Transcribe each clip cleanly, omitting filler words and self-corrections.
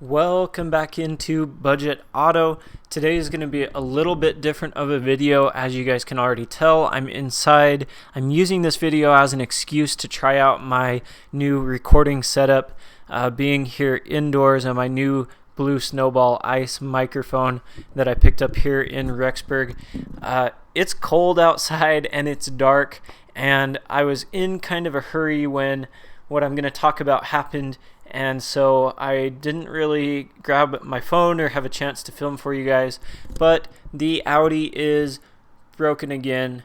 Welcome back into Budget Auto. Today is going to be a little bit different of a video. As you guys can already tell, I'm inside. I'm using this video as an excuse to try out my new recording setup, being here indoors on my new Blue Snowball Ice microphone that I picked up here in Rexburg. It's cold outside and it's dark, and I was in kind of a hurry when what I'm going to talk about happened, and so I didn't really grab my phone or have a chance to film for you guys. But the Audi is broken again.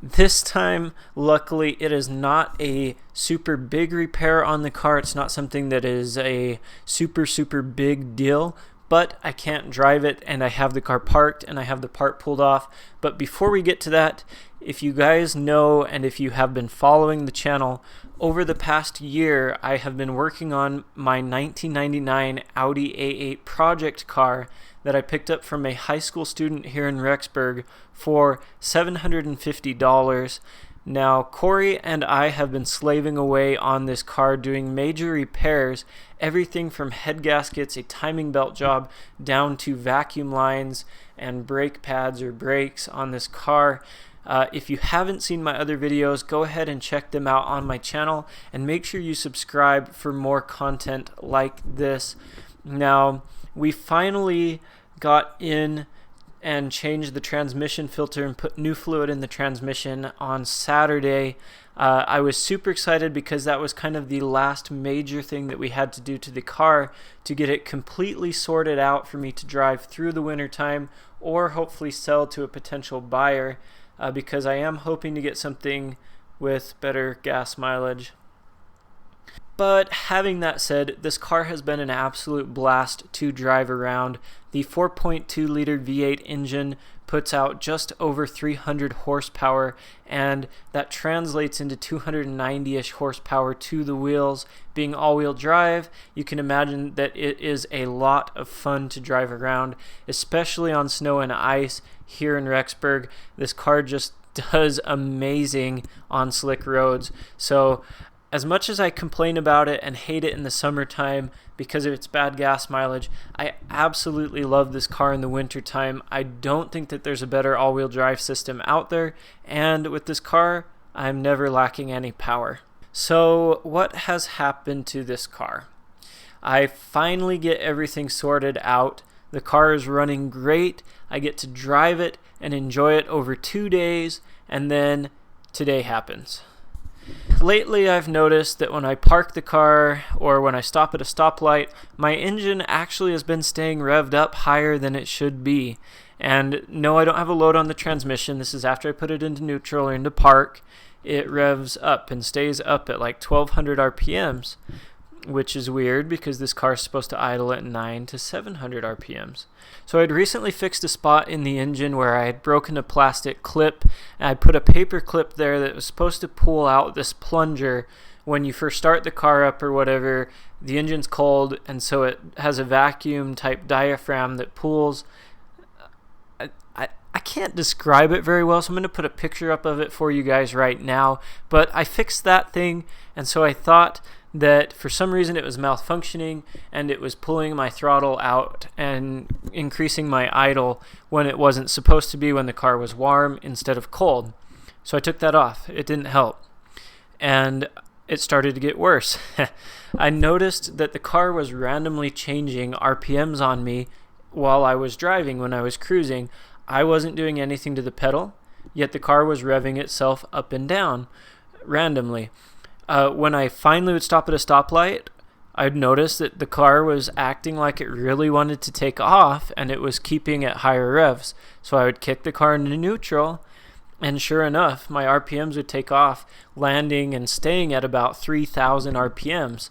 This time, luckily, it is not a super big repair on the car. It's not something that is a super big deal, but I can't drive it, and I have the car parked and I have the part pulled off. But before we get to that, if you guys know, and if you have been following the channel, over the past year I have been working on my 1999 Audi A8 project car that I picked up from a high school student here in Rexburg for $750. Now, Corey and I have been slaving away on this car doing major repairs, everything from head gaskets, a timing belt job, down to vacuum lines and brake pads or brakes on this car. If you haven't seen my other videos, go ahead and check them out on my channel, and make sure you subscribe for more content like this. Now, we finally got in and changed the transmission filter and put new fluid in the transmission on Saturday. I was super excited because that was kind of the last major thing that we had to do to the car to get it completely sorted out for me to drive through the winter time, or hopefully sell to a potential buyer, because I am hoping to get something with better gas mileage. But having that said, this car has been an absolute blast to drive around. The 4.2 liter V8 engine puts out just over 300 horsepower, and that translates into 290-ish horsepower to the wheels. Being all-wheel drive, you can imagine that it is a lot of fun to drive around, especially on snow and ice here in Rexburg. This car just does amazing on slick roads. So as much as I complain about it and hate it in the summertime because of its bad gas mileage, I absolutely love this car in the wintertime. I don't think that there's a better all-wheel drive system out there, and with this car, I'm never lacking any power. So what has happened to this car? I finally get everything sorted out. The car is running great. I get to drive it and enjoy it over 2 days, and then today happens. Lately, I've noticed that when I park the car or when I stop at a stoplight, my engine actually has been staying revved up higher than it should be. And no, I don't have a load on the transmission. This is after I put it into neutral or into park. It revs up and stays up at like 1200 RPMs, which is weird because this car is supposed to idle at 900 to 700 RPMs. So I'd recently fixed a spot in the engine where I had broken a plastic clip, and I put a paper clip there that was supposed to pull out this plunger when you first start the car up or whatever. The engine's cold, and so it has a vacuum type diaphragm that pulls. I can't describe it very well, so I'm going to put a picture up of it for you guys right now. But I fixed that thing, and so I thought that for some reason it was malfunctioning and it was pulling my throttle out and increasing my idle when it wasn't supposed to be, when the car was warm instead of cold. So I took that off. It didn't help, and it started to get worse. I noticed that the car was randomly changing RPMs on me while I was driving. When I was cruising, I wasn't doing anything to the pedal, yet the car was revving itself up and down randomly. When I finally would stop at a stoplight, I'd notice that the car was acting like it really wanted to take off, and it was keeping at higher revs. So I would kick the car into neutral, and sure enough, my RPMs would take off, landing and staying at about 3,000 RPMs.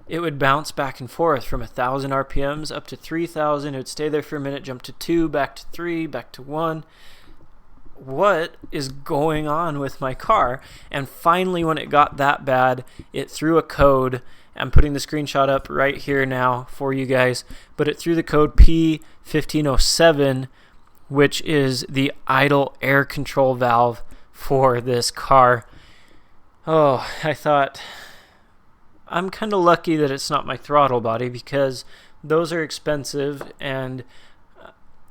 It would bounce back and forth from 1,000 RPMs up to 3,000. It would stay there for a minute, jump to 2, back to 3, back to 1. What is going on with my car? And finally, when it got that bad, it threw a code. I'm putting the screenshot up right here now for you guys, but it threw the code P1507, which is the idle air control valve for this car. Oh, I thought, I'm kind of lucky that it's not my throttle body, because those are expensive, and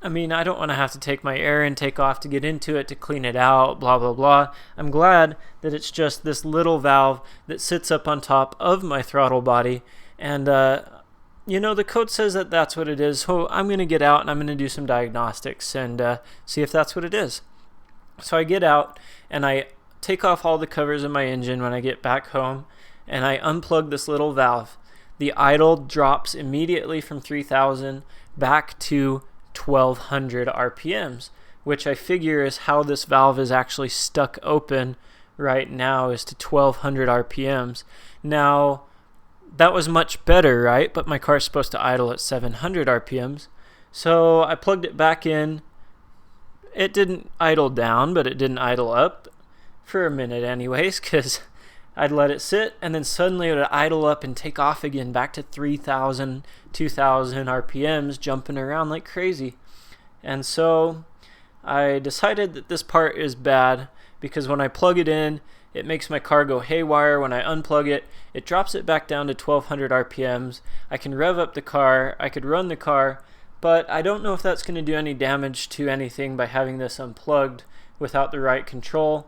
I mean, I don't want to have to take my air intake off to get into it to clean it out, blah, blah, blah. I'm glad that it's just this little valve that sits up on top of my throttle body. And, the code says that that's what it is. So I'm going to get out and I'm going to do some diagnostics and see if that's what it is. So I get out and I take off all the covers of my engine when I get back home, and I unplug this little valve. The idle drops immediately from 3,000 back to 1,200 RPMs, which I figure is how this valve is actually stuck open right now, is to 1,200 RPMs. Now, that was much better, right? But my car's supposed to idle at 700 RPMs. So I plugged it back in. It didn't idle down, but it didn't idle up for a minute anyways, because I'd let it sit, and then suddenly it would idle up and take off again back to 3,000, 2,000 RPMs, jumping around like crazy. And so I decided that this part is bad, because when I plug it in, it makes my car go haywire. When I unplug it, it drops it back down to 1,200 RPMs. I can rev up the car, I could run the car, but I don't know if that's going to do any damage to anything by having this unplugged without the right control.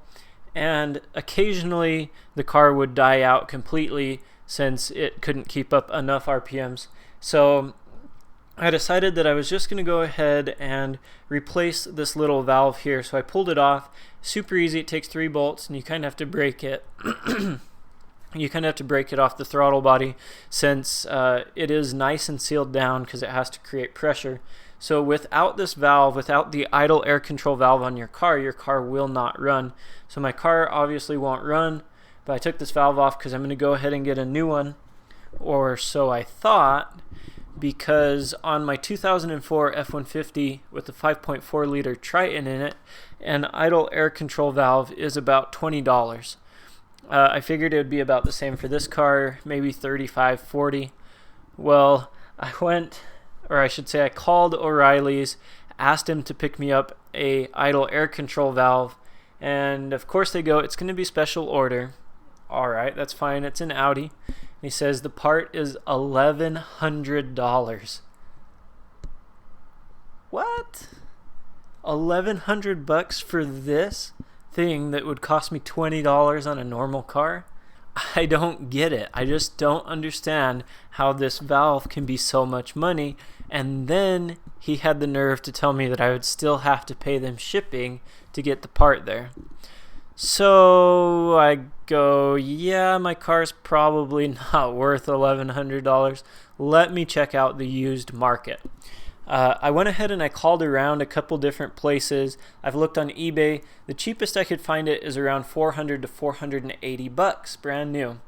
And occasionally the car would die out completely since it couldn't keep up enough RPMs. So I decided that I was just going to go ahead and replace this little valve here. So I pulled it off. Super easy. It takes 3 bolts, and you kind of have to break it. You kind of have to break it off the throttle body, since it is nice and sealed down because it has to create pressure. So without this valve, without the idle air control valve on your car will not run. So my car obviously won't run, but I took this valve off because I'm going to go ahead and get a new one, or so I thought, because on my 2004 F-150 with the 5.4 liter Triton in it, an idle air control valve is about $20. I figured it would be about the same for this car, maybe $35, $40. Well, I called O'Reilly's, asked him to pick me up a idle air control valve, and of course they go, it's going to be special order. Alright, that's fine, it's an Audi. And he says the part is $1,100. What? $1,100 for this thing that would cost me $20 on a normal car? I don't get it. I just don't understand how this valve can be so much money. And then he had the nerve to tell me that I would still have to pay them shipping to get the part there. So I go, yeah, my car's probably not worth $1,100. Let me check out the used market. I went ahead and I called around a couple different places. I've looked on eBay. The cheapest I could find it is around $400 to $480, brand new.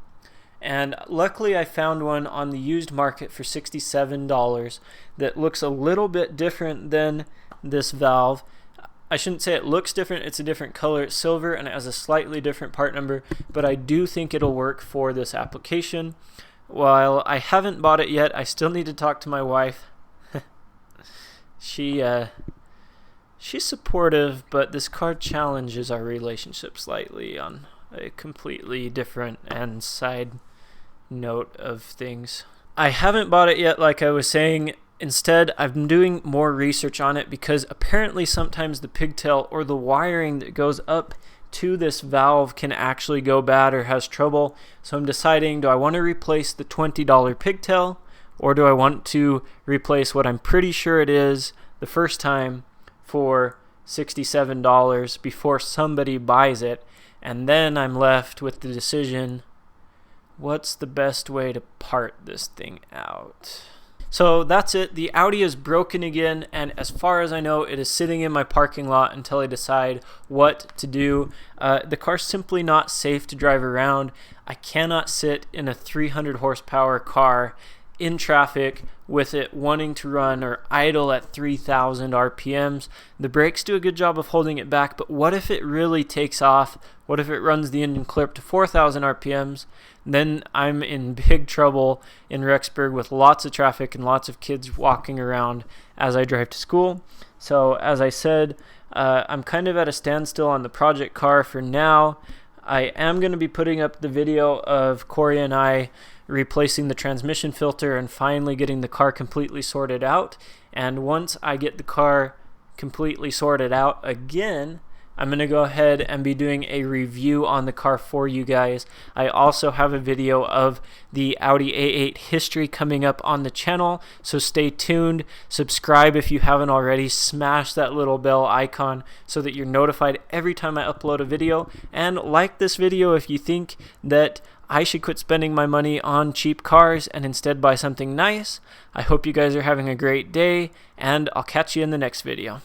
And luckily I found one on the used market for $67 that looks a little bit different than this valve. I shouldn't say it looks different, it's a different color. It's silver and it has a slightly different part number, but I do think it'll work for this application. While I haven't bought it yet, I still need to talk to my wife. She's supportive, but this car challenges our relationship slightly on a completely different and side note of things. I haven't bought it yet, like I was saying. Instead, I'm doing more research on it because apparently sometimes the pigtail or the wiring that goes up to this valve can actually go bad or has trouble. So I'm deciding, do I want to replace the $20 pigtail, or do I want to replace what I'm pretty sure it is the first time for $67 before somebody buys it? And then I'm left with the decision, what's the best way to part this thing out? So that's it. The Audi is broken again, and as far as I know, it is sitting in my parking lot until I decide what to do. The car's simply not safe to drive around. I cannot sit in a 300 horsepower car in traffic with it wanting to run or idle at 3,000 RPMs. The brakes do a good job of holding it back, but what if it really takes off? What if it runs the engine clip to 4,000 RPMs? Then I'm in big trouble in Rexburg with lots of traffic and lots of kids walking around as I drive to school. So as I said, I'm kind of at a standstill on the project car for now. I am going to be putting up the video of Corey and I replacing the transmission filter and finally getting the car completely sorted out. And once I get the car completely sorted out again, I'm going to go ahead and be doing a review on the car for you guys. I also have a video of the Audi A8 history coming up on the channel, so stay tuned. Subscribe if you haven't already. Smash that little bell icon so that you're notified every time I upload a video. And like this video if you think that I should quit spending my money on cheap cars and instead buy something nice. I hope you guys are having a great day, and I'll catch you in the next video.